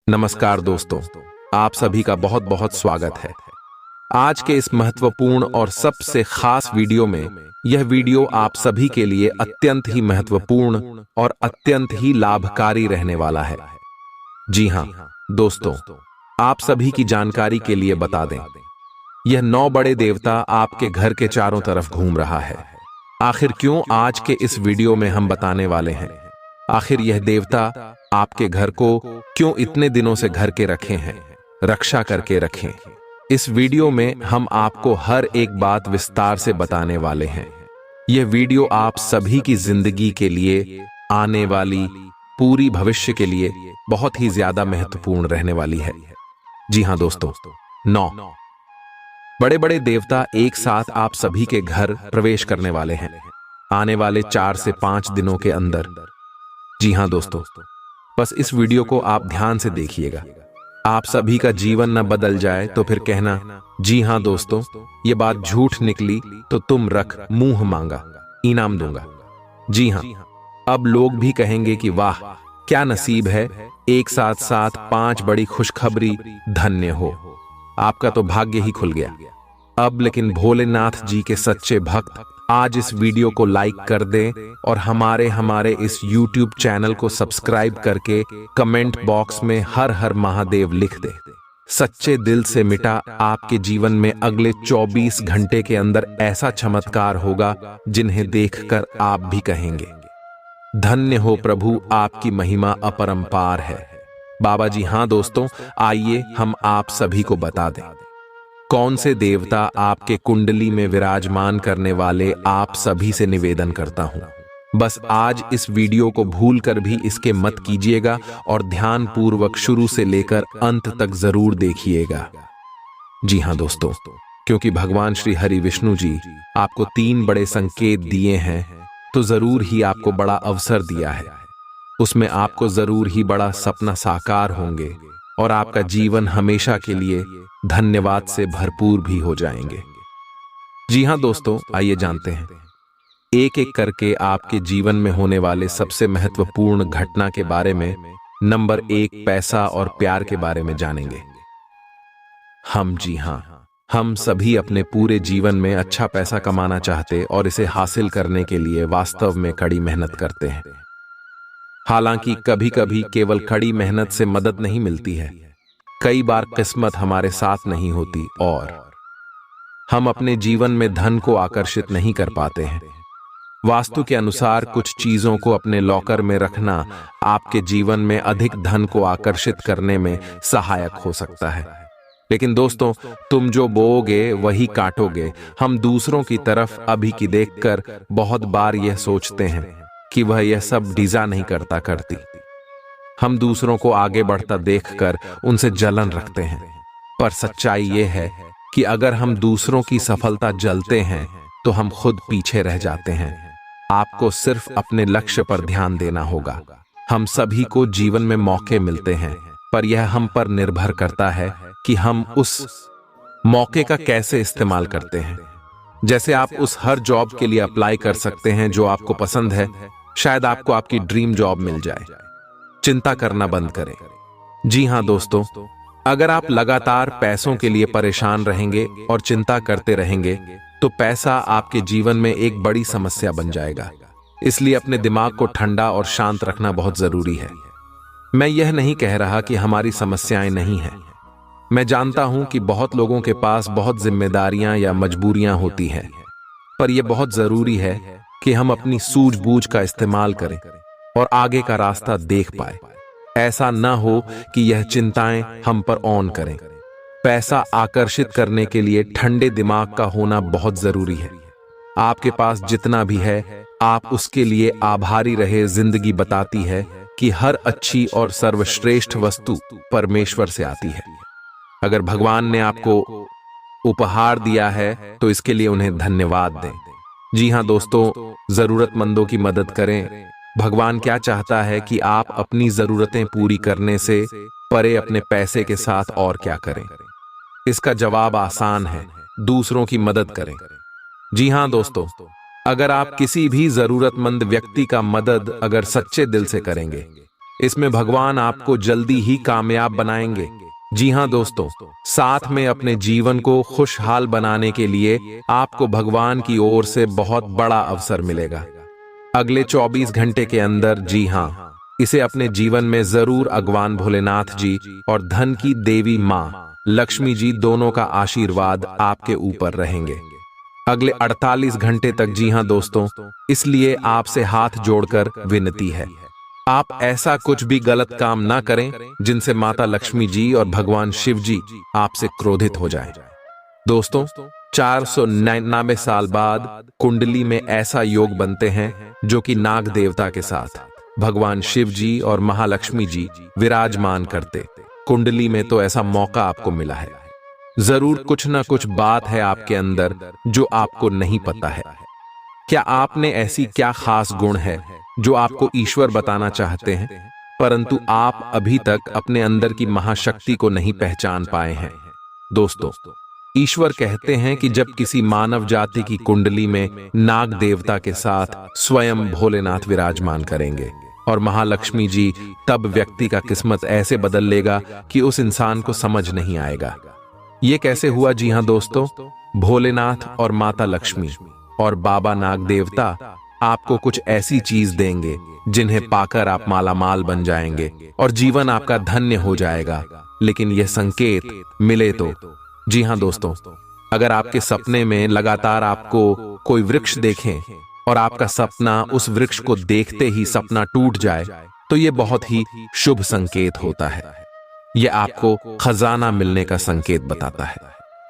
नमस्कार दोस्तों, आप सभी का बहुत बहुत स्वागत है। आज के इस महत्वपूर्ण और सबसे खास वीडियो में यह वीडियो आप सभी के लिए अत्यंत ही महत्वपूर्ण और अत्यंत ही लाभकारी रहने वाला है। जी हाँ दोस्तों, आप सभी की जानकारी के लिए बता दें, यह 9 बड़े देवता आपके घर के चारों तरफ घूम रहा है। आखिर क्यों आज के इस वीडियो में हम बताने वाले हैं। आखिर यह देवता आपके घर को क्यों इतने दिनों से घर के रखे हैं, रक्षा करके रखें। इस वीडियो में हम आपको हर एक बात विस्तार से बताने वाले हैं। यह वीडियो आप सभी की जिंदगी के लिए, आने वाली पूरी भविष्य के लिए बहुत ही ज्यादा महत्वपूर्ण रहने वाली है। जी हां दोस्तों, 9 बड़े बड़े देवता एक साथ आप सभी के घर प्रवेश करने वाले हैं आने वाले 4 से 5 दिनों के अंदर। जी हां दोस्तों, बस इस वीडियो को आप ध्यान से देखिएगा। आप सभी का जीवन न बदल जाए तो फिर कहना, जी हां दोस्तों, ये बात झूठ निकली तो तुम रख मुंह मांगा, इनाम दूंगा। जी हां, अब लोग भी कहेंगे कि वाह क्या नसीब है, एक साथ साथ 5 बड़ी खुशखबरी, धन्य हो, आपका तो भाग्य ही खुल गया। अब लेकिन भोलेनाथ जी के सच्चे भक्त आज इस वीडियो को लाइक कर दें और हमारे इस YouTube चैनल को सब्सक्राइब करके कमेंट बॉक्स में हर हर महादेव लिख दें। सच्चे दिल से मिटा आपके जीवन में अगले 24 घंटे के अंदर ऐसा चमत्कार होगा जिन्हें देखकर आप भी कहेंगे, धन्य हो प्रभु, आपकी महिमा अपरंपार है। बाबा जी हां दोस्तों, आइए हम आप सभी को बता दें कौन से देवता आपके कुंडली में विराजमान करने वाले। आप सभी से निवेदन करता हूं, बस आज इस वीडियो को भूलकर भी इसके मत कीजिएगा और ध्यान पूर्वक शुरू से लेकर अंत तक जरूर देखिएगा। जी हां दोस्तों, क्योंकि भगवान श्री हरि विष्णु जी आपको 3 बड़े संकेत दिए हैं, तो जरूर ही आपको बड़ा अवसर दिया है। उसमें आपको जरूर ही बड़ा सपना साकार होंगे और आपका जीवन हमेशा के लिए धन्यवाद से भरपूर भी हो जाएंगे। जी हां दोस्तों, आइए जानते हैं एक एक करके आपके जीवन में होने वाले सबसे महत्वपूर्ण घटना के बारे में। नंबर 1, पैसा और प्यार के बारे में जानेंगे हम सभी अपने पूरे जीवन में अच्छा पैसा कमाना चाहते और इसे हासिल करने के लिए वास्तव में कड़ी मेहनत करते हैं। हालांकि कभी कभी केवल कड़ी मेहनत से मदद नहीं मिलती है, कई बार किस्मत हमारे साथ नहीं होती और हम अपने जीवन में धन को आकर्षित नहीं कर पाते हैं। वास्तु के अनुसार कुछ चीजों को अपने लॉकर में रखना आपके जीवन में अधिक धन को आकर्षित करने में सहायक हो सकता है। लेकिन दोस्तों, तुम जो बोओगे वही काटोगे। हम दूसरों की तरफ अभी की देखकर बहुत बार यह सोचते हैं कि वह यह सब डिजा नहीं करती। हम दूसरों को आगे बढ़ता देखकर उनसे जलन रखते हैं, पर सच्चाई यह है कि अगर हम दूसरों की सफलता जलते हैं तो हम खुद पीछे रह जाते हैं। आपको सिर्फ अपने लक्ष्य पर ध्यान देना होगा। हम सभी को जीवन में मौके मिलते हैं, पर यह हम पर निर्भर करता है कि हम उस मौके का कैसे इस्तेमाल करते हैं। जैसे आप उस हर जॉब के लिए अप्लाई कर सकते हैं जो आपको पसंद है, शायद आपको आपकी ड्रीम जॉब मिल जाए। चिंता करना बंद करें। जी हां दोस्तों, अगर आप लगातार पैसों के लिए परेशान रहेंगे और चिंता करते रहेंगे तो पैसा आपके जीवन में एक बड़ी समस्या बन जाएगा। इसलिए अपने दिमाग को ठंडा और शांत रखना बहुत जरूरी है। मैं यह नहीं कह रहा कि हमारी समस्याएं नहीं हैं। मैं जानता हूं कि बहुत लोगों के पास बहुत जिम्मेदारियां या मजबूरियां होती हैं, पर यह बहुत जरूरी है कि हम अपनी सूझबूझ का इस्तेमाल करें और आगे का रास्ता देख पाए। ऐसा न हो कि यह चिंताएं हम पर ऑन करें। पैसा आकर्षित करने के लिए ठंडे दिमाग का होना बहुत जरूरी है। आपके पास जितना भी है, आप उसके लिए आभारी रहे। जिंदगी बताती है कि हर अच्छी और सर्वश्रेष्ठ वस्तु परमेश्वर से आती है। अगर भगवान ने आपको उपहार दिया है तो इसके लिए उन्हें धन्यवाद दें। जी हां दोस्तों, जरूरतमंदों की मदद करें। भगवान क्या चाहता है कि आप अपनी जरूरतें पूरी करने से परे अपने पैसे के साथ और क्या करें। इसका जवाब आसान है, दूसरों की मदद करें। जी हां दोस्तों, अगर आप किसी भी जरूरतमंद व्यक्ति का मदद अगर सच्चे दिल से करेंगे इसमें भगवान आपको जल्दी ही कामयाब बनाएंगे। जी हाँ दोस्तों, साथ में अपने जीवन को खुशहाल बनाने के लिए आपको भगवान की ओर से बहुत बड़ा अवसर मिलेगा अगले 24 घंटे के अंदर। जी हाँ, इसे अपने जीवन में जरूर भगवान भोलेनाथ जी और धन की देवी माँ लक्ष्मी जी दोनों का आशीर्वाद आपके ऊपर रहेंगे अगले 48 घंटे तक। जी हाँ दोस्तों, इसलिए आपसे हाथ जोड़कर विनती है, आप ऐसा कुछ भी गलत काम ना करें जिनसे माता लक्ष्मी जी और भगवान शिव जी आपसे क्रोधित हो जाएं। दोस्तों, 499 साल बाद कुंडली में ऐसा योग बनते हैं जो कि नाग देवता के साथ भगवान शिव जी और महालक्ष्मी जी विराजमान करते कुंडली में, तो ऐसा मौका आपको मिला है। जरूर कुछ ना कुछ बात है आपके अंदर जो आपको नहीं पता है। क्या आपने ऐसी क्या खास गुण है जो आपको ईश्वर बताना चाहते हैं, परंतु आप अभी तक अपने अंदर की महाशक्ति को नहीं पहचान पाए हैं? दोस्तों, ईश्वर कहते हैं कि जब किसी मानव जाति की कुंडली में नाग देवता के साथ स्वयं भोलेनाथ विराजमान करेंगे और महालक्ष्मी जी, तब व्यक्ति का किस्मत ऐसे बदल लेगा कि उस इंसान को समझ नहीं आएगा ये कैसे हुआ। जी हाँ दोस्तों, भोलेनाथ और माता लक्ष्मी और बाबा नाग देवता आपको कुछ ऐसी चीज देंगे जिन्हें पाकर आप मालामाल बन जाएंगे और जीवन आपका धन्य हो जाएगा, लेकिन यह संकेत मिले तो। जी हाँ दोस्तों, अगर आपके सपने में लगातार आपको कोई वृक्ष देखें और आपका सपना उस वृक्ष को देखते ही सपना टूट जाए, तो यह बहुत ही शुभ संकेत होता है। यह आपको खजाना मिलने का संकेत बताता है।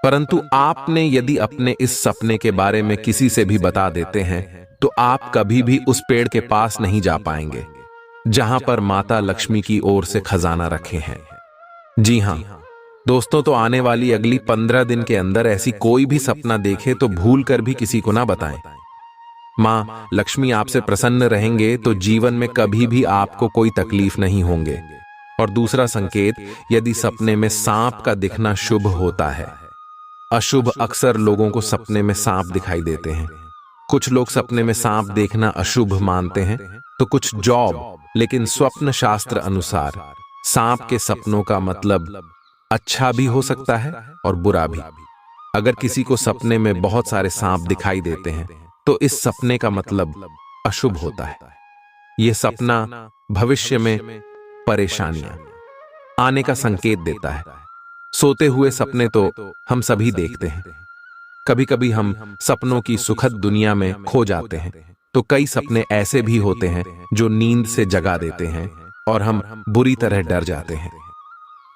परंतु आपने यदि अपने इस सपने के बारे में किसी से भी बता देते हैं तो आप कभी भी उस पेड़ के पास नहीं जा पाएंगे जहां पर माता लक्ष्मी की ओर से खजाना रखे हैं। जी हाँ दोस्तों, तो आने वाली अगली 15 दिन के अंदर ऐसी कोई भी सपना देखे तो भूल कर भी किसी को ना बताएं। मां लक्ष्मी आपसे प्रसन्न रहेंगे तो जीवन में कभी भी आपको कोई तकलीफ नहीं होंगे। और दूसरा संकेत, यदि सपने में सांप का दिखना शुभ होता है। अशुभ अक्सर लोगों को सपने में सांप दिखाई देते हैं। कुछ लोग सपने में सांप देखना अशुभ मानते हैं तो कुछ जॉब, लेकिन स्वप्न शास्त्र अनुसार सांप के सपनों का मतलब अच्छा भी हो सकता है और बुरा भी। अगर किसी को सपने में बहुत सारे सांप दिखाई देते हैं तो इस सपने का मतलब अशुभ होता है। यह सपना भविष्य में परेशानियां आने का संकेत देता है। सोते हुए सपने तो हम सभी देखते हैं। कभी कभी हम सपनों की सुखद दुनिया में खो जाते हैं, तो कई सपने ऐसे भी होते हैं जो नींद से जगा देते हैं और हम बुरी तरह डर जाते हैं।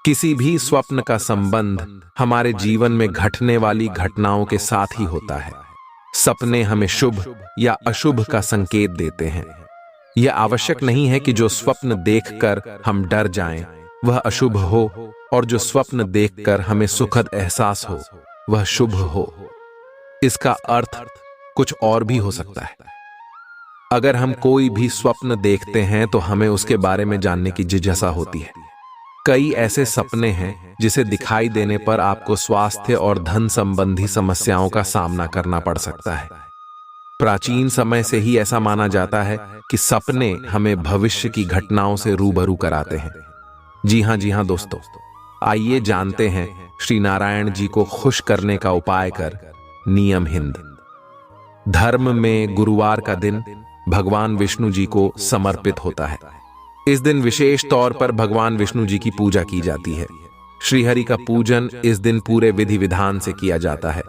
किसी भी स्वप्न का संबंध हमारे जीवन में घटने वाली घटनाओं के साथ ही होता है। सपने हमें शुभ या अशुभ का संकेत देते हैं। यह आवश्यक नहीं है कि जो स्वप्न देखकर हम डर जाएं वह अशुभ हो और जो स्वप्न देखकर हमें सुखद एहसास हो वह शुभ हो। इसका अर्थ कुछ और भी हो सकता है। अगर हम कोई भी स्वप्न देखते हैं तो हमें उसके बारे में जानने की जिज्ञासा होती है। कई ऐसे सपने हैं जिसे दिखाई देने पर आपको स्वास्थ्य और धन संबंधी समस्याओं का सामना करना पड़ सकता है। प्राचीन समय से ही ऐसा माना जाता है कि सपने हमें भविष्य की घटनाओं से रूबरू कराते हैं। जी हाँ दोस्तों, आइए जानते हैं श्री नारायण जी को खुश करने का उपाय कर नियम हिंद। धर्म में गुरुवार का दिन भगवान विष्णु जी को समर्पित होता है। इस दिन विशेष तौर पर भगवान विष्णु जी की पूजा की जाती है। श्रीहरि का पूजन इस दिन पूरे विधि विधान से किया जाता है।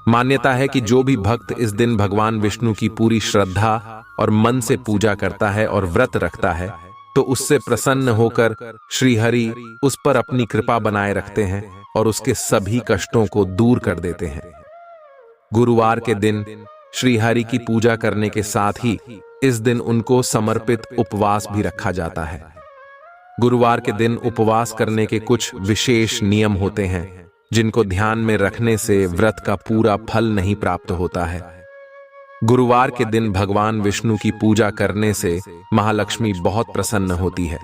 मान्यता है कि जो भी भक्त इस दिन भगवान विष्णु की पूरी श्रद्धा और मन से पूजा करता है और व्रत रखता है तो उससे प्रसन्न होकर श्रीहरि उस पर अपनी कृपा बनाए रखते हैं और उसके सभी कष्टों को दूर कर देते हैं। गुरुवार के दिन श्रीहरि की पूजा करने के साथ ही इस दिन उनको समर्पित उपवास भी रखा जाता है। गुरुवार के दिन उपवास करने के कुछ विशेष नियम होते हैं जिनको ध्यान में रखने से व्रत का पूरा फल नहीं प्राप्त होता है। गुरुवार के दिन भगवान विष्णु की पूजा करने से महालक्ष्मी बहुत प्रसन्न होती है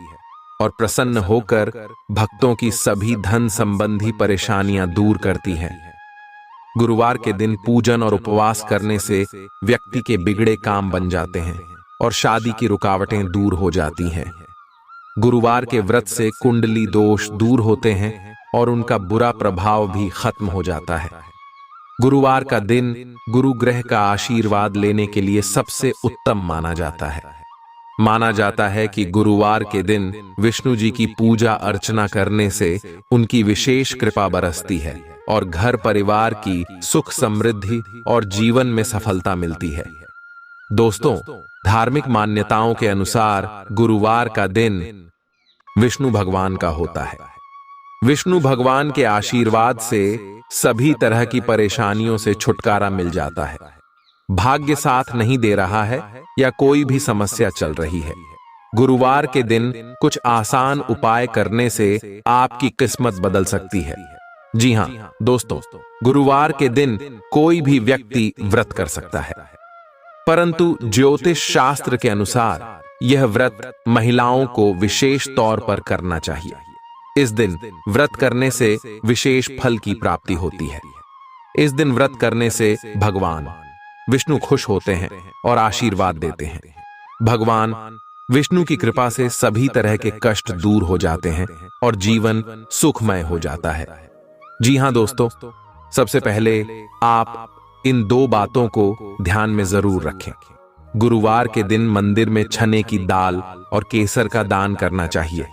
और प्रसन्न होकर भक्तों की सभी धन संबंधी परेशानियां दूर करती है। गुरुवार के दिन पूजन और उपवास करने से व्यक्ति के बिगड़े काम बन जाते हैं और शादी की रुकावटें दूर हो जाती हैं। गुरुवार के व्रत से कुंडली दोष दूर होते हैं और उनका बुरा प्रभाव भी खत्म हो जाता है। गुरुवार का दिन गुरु ग्रह का आशीर्वाद लेने के लिए सबसे उत्तम माना जाता है। माना जाता है कि गुरुवार के दिन विष्णु जी की पूजा अर्चना करने से उनकी विशेष कृपा बरसती है और घर परिवार की सुख समृद्धि और जीवन में सफलता मिलती है। दोस्तों, धार्मिक मान्यताओं के अनुसार गुरुवार का दिन विष्णु भगवान का होता है। विष्णु भगवान के आशीर्वाद से सभी तरह की परेशानियों से छुटकारा मिल जाता है। भाग्य साथ नहीं दे रहा है या कोई भी समस्या चल रही है, गुरुवार के दिन कुछ आसान उपाय करने से आपकी किस्मत बदल सकती है। जी हां दोस्तों, गुरुवार के दिन कोई भी व्यक्ति व्रत कर सकता है, परंतु ज्योतिष शास्त्र के अनुसार यह व्रत महिलाओं को विशेष तौर पर करना चाहिए। इस दिन व्रत करने से विशेष फल की प्राप्ति होती है। इस दिन व्रत करने से भगवान विष्णु खुश होते हैं और आशीर्वाद देते हैं। भगवान विष्णु की कृपा से सभी तरह के कष्ट दूर हो जाते हैं और जीवन सुखमय हो जाता है। जी हां दोस्तों, सबसे पहले आप इन दो बातों को ध्यान में जरूर रखें। गुरुवार के दिन मंदिर में चने की दाल और केसर का दान करना चाहिए।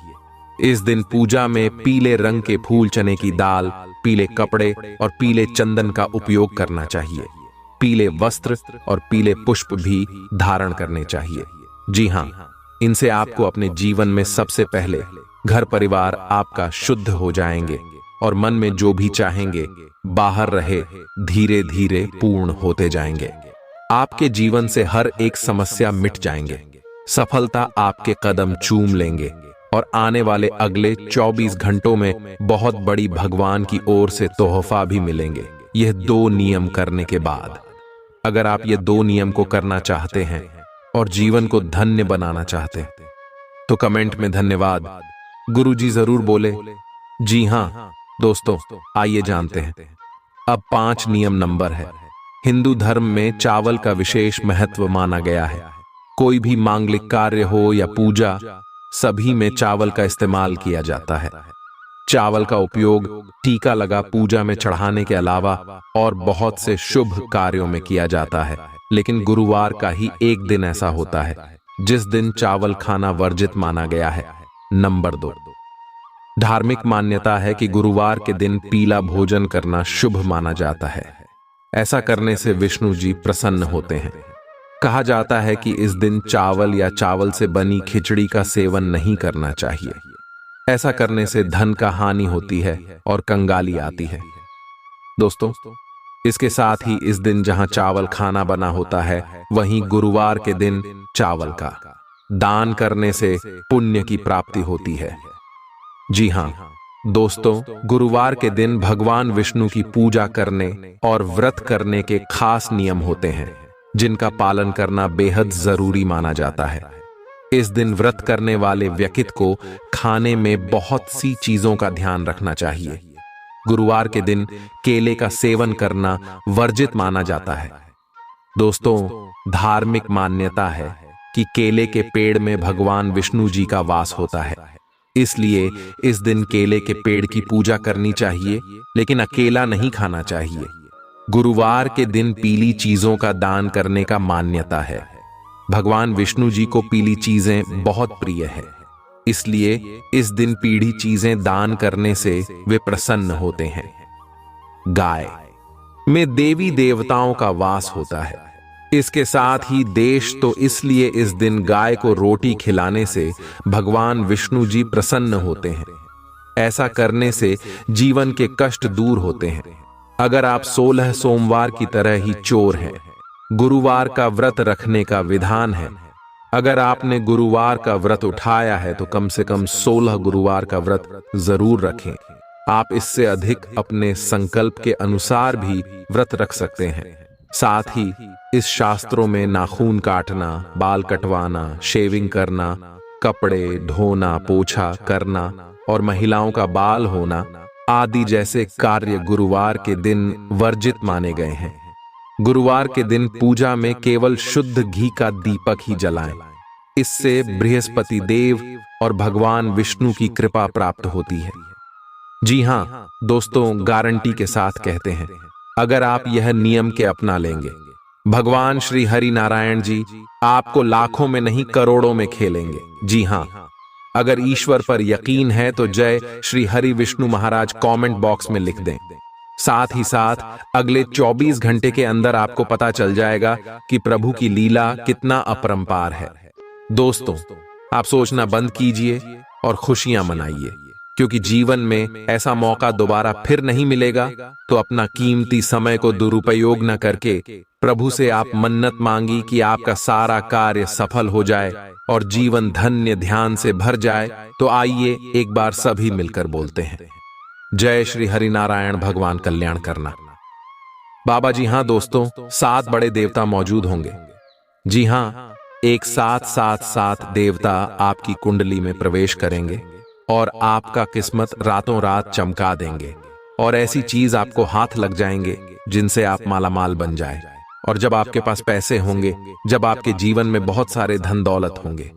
इस दिन पूजा में पीले रंग के फूल, चने की दाल, पीले कपड़े और पीले चंदन का उपयोग करना चाहिए। पीले वस्त्र और पीले पुष्प भी धारण करने चाहिए। जी हां, इनसे आपको अपने जीवन में सबसे पहले घर परिवार आपका शुद्ध हो जाएंगे और मन में जो भी चाहेंगे बाहर रहे धीरे धीरे पूर्ण होते जाएंगे। आपके जीवन से हर एक समस्या मिट जाएंगे, सफलता आपके कदम चूम लेंगे और आने वाले अगले 24 घंटों में बहुत बड़ी भगवान की ओर से तोहफा भी मिलेंगे। यह 2 नियम करने के बाद, अगर आप ये 2 नियम को करना चाहते हैं और जीवन को धन्य बनाना चाहते हैं तो कमेंट में धन्यवाद गुरुजी जरूर बोले। जी हां दोस्तों, आइए जानते हैं। अब 5 नियम नंबर है। हिंदू धर्म में चावल का विशेष महत्व माना गया है। कोई भी मांगलिक कार्य हो या पूजा, सभी में चावल का इस्तेमाल किया जाता है। चावल का उपयोग टीका लगा पूजा में चढ़ाने के अलावा और बहुत से शुभ कार्यों में किया जाता है। लेकिन गुरुवार का ही एक दिन ऐसा होता है जिस दिन चावल खाना वर्जित माना गया है। नंबर 2, धार्मिक मान्यता है कि गुरुवार के दिन पीला भोजन करना शुभ माना जाता है। ऐसा करने से विष्णु जी प्रसन्न होते हैं। कहा जाता है कि इस दिन चावल या चावल से बनी खिचड़ी का सेवन नहीं करना चाहिए। ऐसा करने से धन का हानि होती है और कंगाली आती है। दोस्तों, इसके साथ ही इस दिन जहां चावल खाना बना होता है, वहीं गुरुवार के दिन चावल का दान करने से पुण्य की प्राप्ति होती है। जी हां दोस्तों, गुरुवार के दिन भगवान विष्णु की पूजा करने और व्रत करने के खास नियम होते हैं जिनका पालन करना बेहद जरूरी माना जाता है। इस दिन व्रत करने वाले व्यक्ति को खाने में बहुत सी चीजों का ध्यान रखना चाहिए। गुरुवार के दिन केले का सेवन करना वर्जित माना जाता है। दोस्तों, धार्मिक मान्यता है कि केले के पेड़ में भगवान विष्णु जी का वास होता है, इसलिए इस दिन केले के पेड़ की पूजा करनी चाहिए, लेकिन अकेला नहीं खाना चाहिए। गुरुवार के दिन पीली चीजों का दान करने का मान्यता है। भगवान विष्णु जी को पीली चीजें बहुत प्रिय है, इसलिए इस दिन पीली चीजें दान करने से वे प्रसन्न होते हैं। गाय में देवी देवताओं का वास होता है। इसके साथ ही देश तो इसलिए इस दिन गाय को रोटी खिलाने से भगवान विष्णु जी प्रसन्न होते हैं। ऐसा करने से जीवन के कष्ट दूर होते हैं। अगर आप 16 सोमवार की तरह ही चोर हैं, गुरुवार का व्रत रखने का विधान है। अगर आपने गुरुवार का व्रत उठाया है तो कम से कम 16 गुरुवार का व्रत जरूर रखें। आप इससे अधिक अपने संकल्प के अनुसार भी व्रत रख सकते हैं। साथ ही इस शास्त्रों में नाखून काटना, बाल कटवाना, शेविंग करना, कपड़े धोना, पोछा करना और महिलाओं का बाल होना आदि जैसे कार्य गुरुवार के दिन वर्जित माने गए हैं। गुरुवार के दिन पूजा में केवल शुद्ध घी का दीपक ही जलाएं। इससे बृहस्पति देव और भगवान विष्णु की कृपा प्राप्त होती है। जी हाँ दोस्तों, गारंटी के साथ कहते हैं, अगर आप यह नियम के अपना लेंगे, भगवान श्री हरि नारायण जी आपको लाखों में नहीं करोड़ों में खेलेंगे। जी हाँ, अगर ईश्वर पर यकीन है तो जय श्री हरि विष्णु महाराज कमेंट बॉक्स में लिख दें। साथ ही साथ अगले 24 घंटे के अंदर आपको पता चल जाएगा कि प्रभु की लीला कितना अपरंपार है। दोस्तों, आप सोचना बंद कीजिए और खुशियां मनाइए, क्योंकि जीवन में ऐसा मौका दोबारा फिर नहीं मिलेगा। तो अपना कीमती समय को दुरुपयोग न करके प्रभु से आप मन्नत मांगी कि आपका सारा कार्य सफल हो जाए और जीवन धन्य ध्यान से भर जाए। तो आइए एक बार सभी मिलकर बोलते हैं, जय श्री हरि नारायण, भगवान कल्याण करना। बाबा जी हाँ दोस्तों, 7 बड़े देवता मौजूद होंगे। जी हाँ, एक साथ 7 देवता आपकी कुंडली में प्रवेश करेंगे और आपका किस्मत रातों रात चमका देंगे, और ऐसी चीज आपको हाथ लग जाएंगे जिनसे आप मालामाल बन जाए। और जब आपके पास पैसे होंगे, जब आपके जीवन में बहुत सारे धन दौलत होंगे,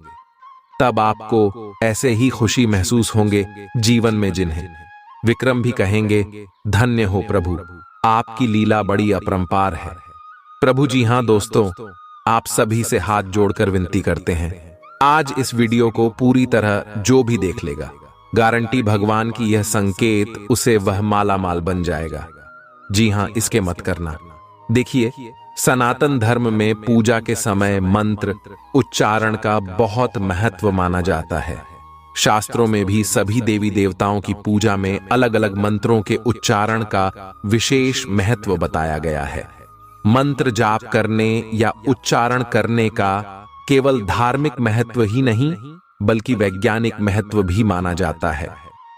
तब आपको ऐसे ही खुशी महसूस होंगे जीवन में, जिन्हें विक्रम भी कहेंगे, धन्य हो प्रभु, आपकी लीला बड़ी अपरंपार है। प्रभु जी हाँ दोस्तों, आप सभी से हाथ जोड़कर विनती करते हैं, आज इस वीडियो को पूरी तरह जो भी देख लेगा, गारंटी भगवान की यह संकेत उसे वह मालामाल बन जाएगा। जी हाँ, इसके मत करना। देखिए, सनातन धर्म में पूजा के समय मंत्र उच्चारण का बहुत महत्व माना जाता है। शास्त्रों में भी सभी देवी देवताओं की पूजा में अलग अलग मंत्रों के उच्चारण का विशेष महत्व बताया गया है। मंत्र जाप करने या उच्चारण करने का केवल धार्मिक महत्व ही नहीं, बल्कि वैज्ञानिक महत्व भी माना जाता है।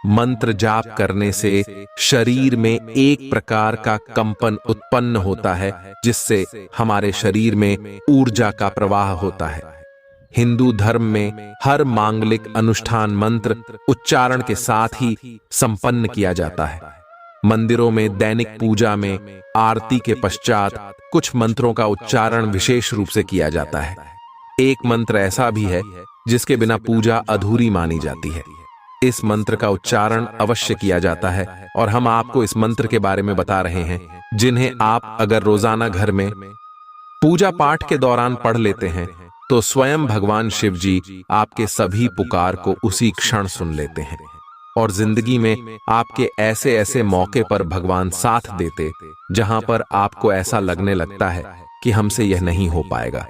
मंत्र जाप करने से शरीर में एक प्रकार का कंपन उत्पन्न होता है, जिससे हमारे शरीर में ऊर्जा का प्रवाह होता है। हिंदू धर्म में हर मांगलिक अनुष्ठान मंत्र उच्चारण के साथ ही संपन्न किया जाता है। मंदिरों में दैनिक पूजा में आरती के पश्चात कुछ मंत्रों का उच्चारण विशेष रूप से किया जाता है। एक मंत्र ऐसा भी है जिसके बिना पूजा अधूरी मानी जाती है। इस मंत्र का उच्चारण अवश्य किया जाता है, और हम आपको इस मंत्र के बारे में बता रहे हैं, जिन्हें आप अगर रोजाना घर में पूजा पाठ के दौरान पढ़ लेते हैं तो स्वयं भगवान शिव जी आपके सभी पुकार को उसी क्षण सुन लेते हैं, और जिंदगी में आपके ऐसे ऐसे मौके पर भगवान साथ देते जहां पर आपको ऐसा लगने लगता है कि हमसे यह नहीं हो पाएगा,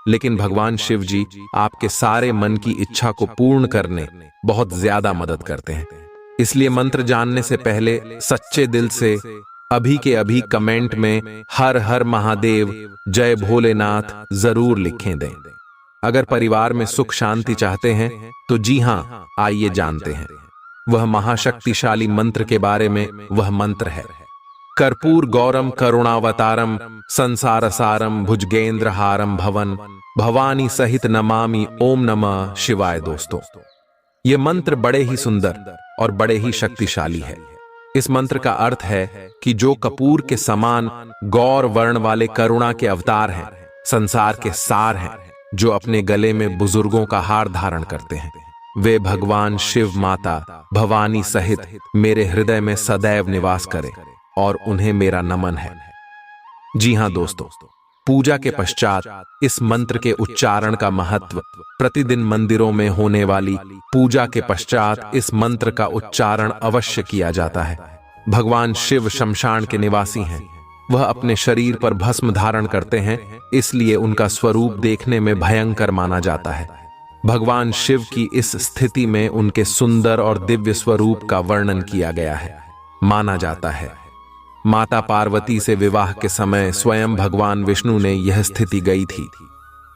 लेकिन भगवान शिव जी आपके सारे मन की इच्छा को पूर्ण करने बहुत ज्यादा मदद करते हैं। इसलिए मंत्र जानने से पहले सच्चे दिल से अभी के अभी कमेंट में हर हर महादेव, जय भोलेनाथ जरूर लिखें दें। अगर परिवार में सुख शांति चाहते हैं तो जी हाँ, आइए जानते हैं वह महाशक्तिशाली मंत्र के बारे में। वह मंत्र है कर्पूर गौरम करुणावतारम संसार सारम भुजगेंद्रहारम भवन भवानी सहित नमामि ओम नमः शिवाय। दोस्तों, यह मंत्र बड़े ही सुंदर और बड़े ही शक्तिशाली है। इस मंत्र का अर्थ है कि जो कपूर के समान गौर वर्ण वाले करुणा के अवतार हैं, संसार के सार हैं, जो अपने गले में बुजुर्गों का हार धारण करते हैं, वे भगवान शिव माता भवानी सहित मेरे हृदय में सदैव निवास करें, और उन्हें मेरा नमन है। जी हाँ दोस्तों, पूजा के पश्चात इस मंत्र के उच्चारण का महत्व। प्रतिदिन मंदिरों में होने वाली पूजा के पश्चात इस मंत्र का उच्चारण अवश्य किया जाता है। भगवान शिव शमशान के निवासी हैं, वह अपने शरीर पर भस्म धारण करते हैं, इसलिए उनका स्वरूप देखने में भयंकर माना जाता है। भगवान शिव की इस स्थिति में उनके सुंदर और दिव्य स्वरूप का वर्णन किया गया है। माना जाता है माता पार्वती से विवाह के समय स्वयं भगवान विष्णु ने यह स्थिति गई थी।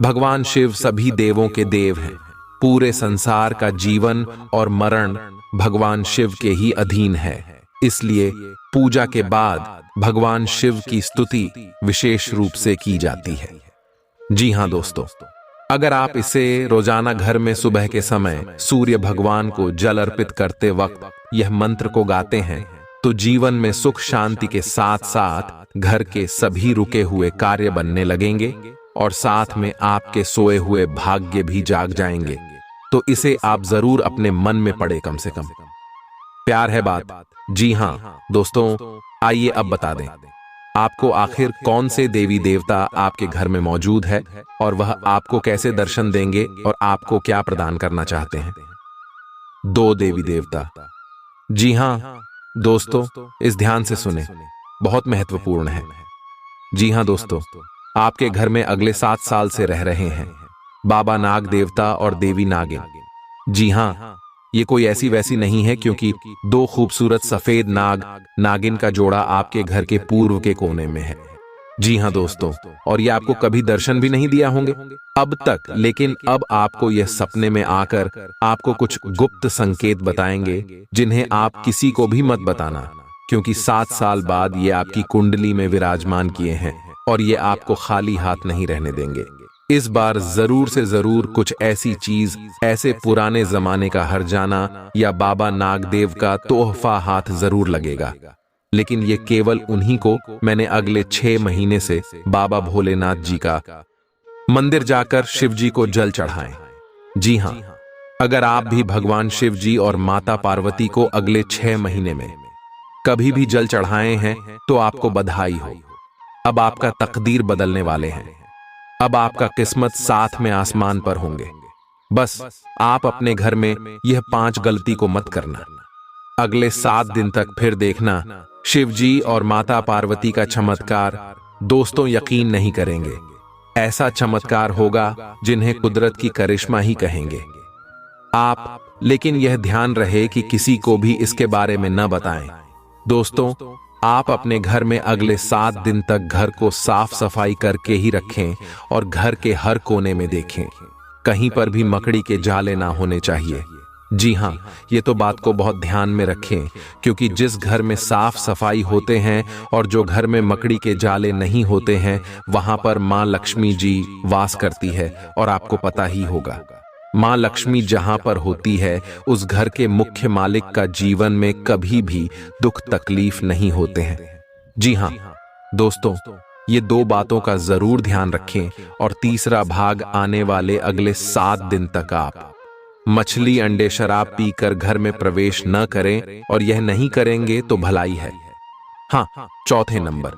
भगवान शिव सभी देवों के देव हैं। पूरे संसार का जीवन और मरण भगवान शिव के ही अधीन है, इसलिए पूजा के बाद भगवान शिव की स्तुति विशेष रूप से की जाती है। जी हाँ दोस्तों, अगर आप इसे रोजाना घर में सुबह के समय सूर्य भगवान को जल अर्पित करते वक्त यह मंत्र को गाते हैं तो जीवन में सुख शांति के साथ साथ घर के सभी रुके हुए कार्य बनने लगेंगे और साथ में आपके सोए हुए भाग्य भी जाग जाएंगे। तो इसे आप जरूर अपने मन में पढ़े कम से कम। प्यार है बात। जी हाँ दोस्तों, आइए अब बता दें आपको आखिर कौन से देवी देवता आपके घर में मौजूद है और वह आपको कैसे दर्शन देंगे और आपको क्या प्रदान करना चाहते हैं। 2 देवी देवता। जी हाँ दोस्तों, इस ध्यान से सुने, बहुत महत्वपूर्ण है। जी हाँ दोस्तों, आपके घर में अगले 7 साल से रह रहे हैं बाबा नाग देवता और देवी नागिन। जी हाँ, ये कोई ऐसी वैसी नहीं है, क्योंकि 2 खूबसूरत सफेद नाग नागिन का जोड़ा आपके घर के पूर्व के कोने में है। जी हाँ दोस्तों, और ये आपको कभी दर्शन भी नहीं दिया होंगे अब तक, लेकिन अब आपको यह सपने में आकर आपको कुछ गुप्त संकेत बताएंगे जिन्हें आप किसी को भी मत बताना, क्योंकि 7 साल बाद ये आपकी कुंडली में विराजमान किए हैं और ये आपको खाली हाथ नहीं रहने देंगे। इस बार जरूर से जरूर कुछ ऐसी चीज, ऐसे पुराने जमाने का हरजाना या बाबा नागदेव का तोहफा हाथ जरूर लगेगा, लेकिन ये केवल उन्हीं को मैंने अगले 6 महीने से बाबा भोलेनाथ जी का मंदिर जाकर शिव जी को जल चढ़ाएं। जी हाँ, अगर आप भी भगवान शिव जी और माता पार्वती को अगले 6 महीने में कभी भी जल चढ़ाए हैं तो आपको बधाई हो। अब आपका तकदीर बदलने वाले हैं। अब आपका किस्मत साथ में आसमान पर होंगे। बस आप अपने घर में यह 5 गलती को मत करना। अगले 7 दिन तक फिर देखना शिव जी और माता पार्वती का चमत्कार दोस्तों यकीन नहीं करेंगे। ऐसा चमत्कार होगा जिन्हें कुदरत की करिश्मा ही कहेंगे आप, लेकिन यह ध्यान रहे कि किसी को भी इसके बारे में न बताएं। दोस्तों, आप अपने घर में अगले 7 दिन तक घर को साफ सफाई करके ही रखें और घर के हर कोने में देखें, कहीं पर भी मकड़ी के जाले ना होने चाहिए। जी हाँ, ये तो बात को बहुत ध्यान में रखें, क्योंकि जिस घर में साफ सफाई होते हैं और जो घर में मकड़ी के जाले नहीं होते हैं, वहां पर माँ लक्ष्मी जी वास करती है। और आपको पता ही होगा, माँ लक्ष्मी जहां पर होती है उस घर के मुख्य मालिक का जीवन में कभी भी दुख तकलीफ नहीं होते हैं। जी हाँ दोस्तों, ये 2 बातों का जरूर ध्यान रखें। और तीसरा भाग आने वाले अगले 7 दिन तक आप मछली अंडे शराब पीकर घर में प्रवेश न करें, और यह नहीं करेंगे तो भलाई है। हाँ, चौथे नंबर,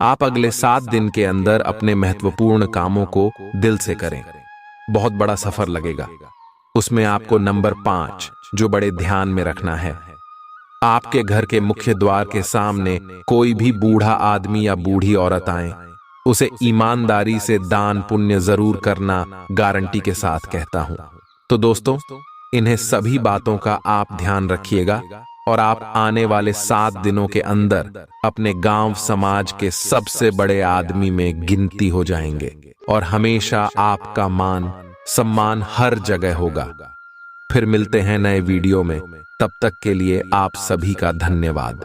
आप अगले 7 दिन के अंदर अपने महत्वपूर्ण कामों को दिल से करें। बहुत बड़ा सफर लगेगा। उसमें आपको नंबर 5 जो बड़े ध्यान में रखना है, आपके घर के मुख्य द्वार के सामने कोई भी बूढ़ा आदमी या बूढ़ी औरत आए, उसे ईमानदारी से दान पुण्य जरूर करना गारंटी के साथ कहता हूं। तो दोस्तों, इन्हें सभी बातों का आप ध्यान रखिएगा और आप आने वाले 7 दिनों के अंदर अपने गांव समाज के सबसे बड़े आदमी में गिनती हो जाएंगे और हमेशा आपका मान सम्मान हर जगह होगा। फिर मिलते हैं नए वीडियो में, तब तक के लिए आप सभी का धन्यवाद।